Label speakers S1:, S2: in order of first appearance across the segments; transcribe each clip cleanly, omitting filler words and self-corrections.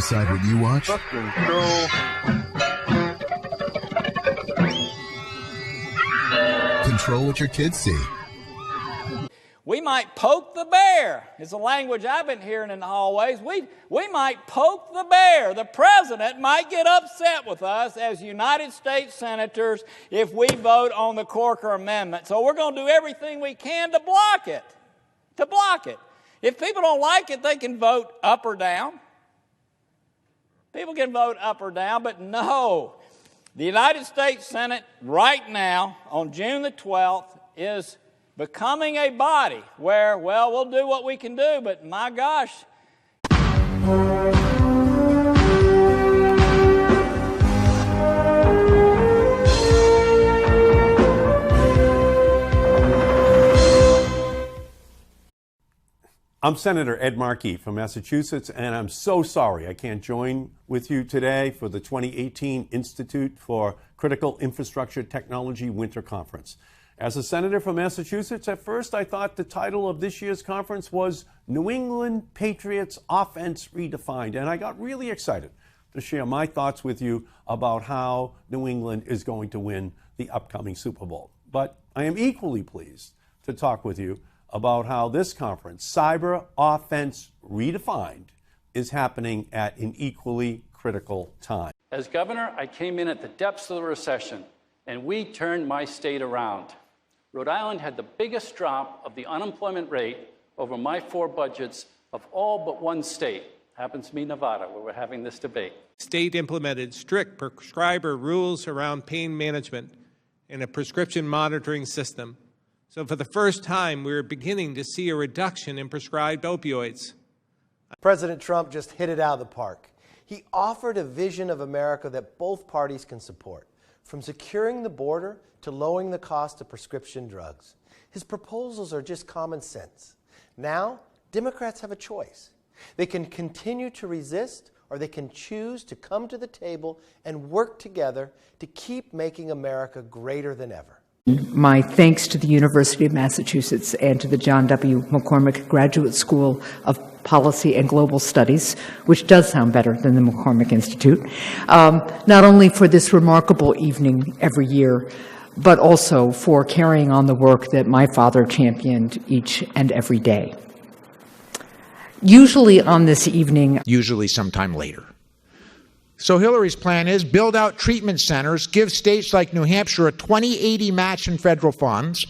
S1: decide what you watch? Control what your kids see.
S2: We might poke the bear. It's a language I've been hearing in the hallways. We might poke the bear. The president might get upset with us as United States senators if we vote on the Corker Amendment. So we're going to do everything we can to block it. If people don't like it, they can vote up or down. People can vote up or down, but no. The United States Senate right now, on June the 12th, is becoming a body where, well, we'll do what we can do, but my gosh.
S3: I'm Senator Ed Markey from Massachusetts, and I'm so sorry I can't join with you today for the 2018 Institute for Critical Infrastructure Technology Winter Conference. As a senator from Massachusetts, at first I thought the title of this year's conference was New England Patriots Offense Redefined, and I got really excited to share my thoughts with you about how New England is going to win the upcoming Super Bowl. But I am equally pleased to talk with you about how this conference, Cyber Offense Redefined, is happening at an equally critical time.
S4: As governor, I came in at the depths of the recession, and we turned my state around. Rhode Island had the biggest drop of the unemployment rate over my 4 budgets of all but one state. Happens to be Nevada, where we're having this debate.
S5: State implemented strict prescriber rules around pain management and a prescription monitoring system. So for the first time, we're beginning to see a reduction in prescribed opioids.
S6: President Trump just hit it out of the park. He offered a vision of America that both parties can support, from securing the border to lowering the cost of prescription drugs. His proposals are just common sense. Now, Democrats have a choice. They can continue to resist, or they can choose to come to the table and work together to keep making America greater than ever.
S7: My thanks to the University of Massachusetts and to the John W. McCormick Graduate School of Policy and Global Studies, which does sound better than the McCormick Institute, not only for this remarkable evening every year, but also for carrying on the work that my father championed each and every day. Usually on this evening,
S8: usually sometime later. So Hillary's plan is build out treatment centers, give states like New Hampshire a 20/80 match in federal funds,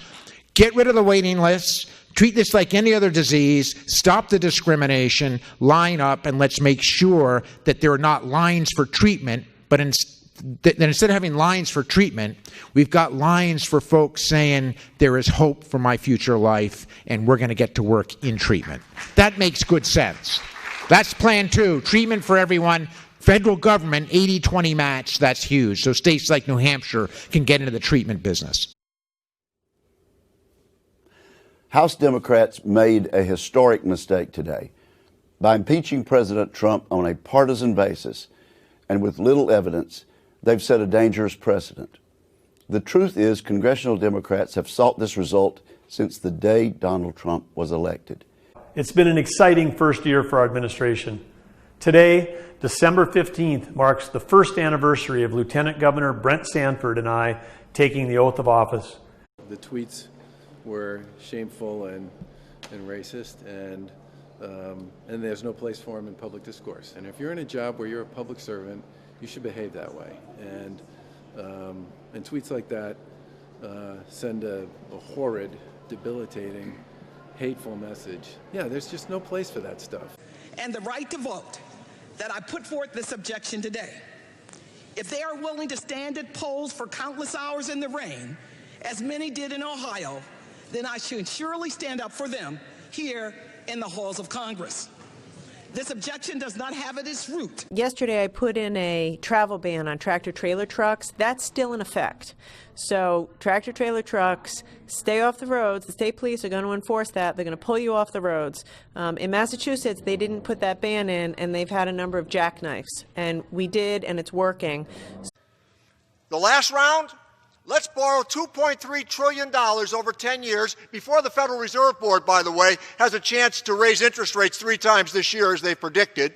S8: get rid of the waiting lists, treat this like any other disease, stop the discrimination, line up, and let's make sure that there are not lines for treatment, but instead of having lines for treatment, we've got lines for folks saying there is hope for my future life and we're going to get to work in treatment. That makes good sense. That's plan 2, treatment for everyone. Federal government, 80-20 match, that's huge. So states like New Hampshire can get into the treatment business.
S9: House Democrats made a historic mistake today by impeaching President Trump on a partisan basis, and with little evidence, they've set a dangerous precedent. The truth is, congressional Democrats have sought this result since the day Donald Trump was elected.
S10: It's been an exciting first year for our administration. Today, December 15th, marks the first anniversary of Lieutenant Governor Brent Sanford and I taking the oath of office.
S11: The tweets were shameful and racist, and there's no place for them in public discourse. And if you're in a job where you're a public servant, you should behave that way. And tweets like that send a horrid, debilitating, hateful message. Yeah, there's just no place for that stuff.
S12: And the right to vote, that I put forth this objection today. If they are willing to stand at polls for countless hours in the rain, as many did in Ohio, then I should surely stand up for them here in the halls of Congress. This objection does not have at its root.
S13: Yesterday I put in a travel ban on tractor-trailer trucks. That's still in effect. So tractor-trailer trucks, stay off the roads. The state police are going to enforce that. They're going to pull you off the roads. In Massachusetts, they didn't put that ban in, and they've had a number of jackknifes. And we did, and it's working.
S14: The last round? Let's borrow $2.3 trillion over 10 years before the Federal Reserve Board, by the way, has a chance to raise interest rates 3 times this year as they predicted.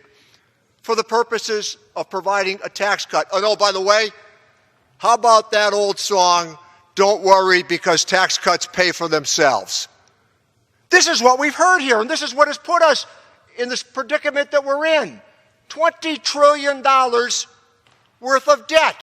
S14: for the purposes of providing a tax cut. Oh, no, by the way, how about that old song, "Don't worry because tax cuts pay for themselves"? This is what we've heard here, and this is what has put us in this predicament that we're in. $20 trillion worth of debt.